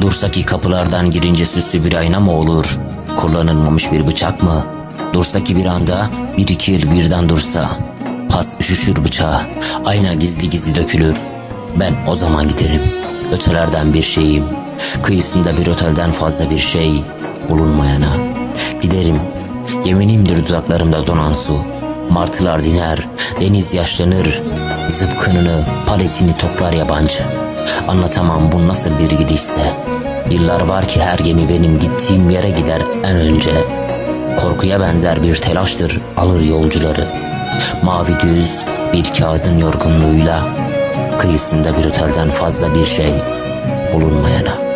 Dursa ki kapılardan girince süslü bir ayna mı olur? Kullanılmamış bir bıçak mı? Dursa ki bir anda bir iki yıl birden dursa. Pas üşüşür bıçağa, ayna gizli gizli dökülür. Ben o zaman giderim, ötelerden bir şeyim. Kıyısında bir otelden fazla bir şey bulunmayana. Giderim, yeminimdir dudaklarımda donan su. Martılar diner, deniz yaşlanır. Zıpkınını, paletini toplar yabancı. Anlatamam bu nasıl bir gidişse. Yıllar var ki her gemi benim gittiğim yere gider en önce. Korkuya benzer bir telaştır alır yolcuları. Mavi düz bir kağıdın yorgunluğuyla, kıyısında bir otelden fazla bir şey bulunmayana.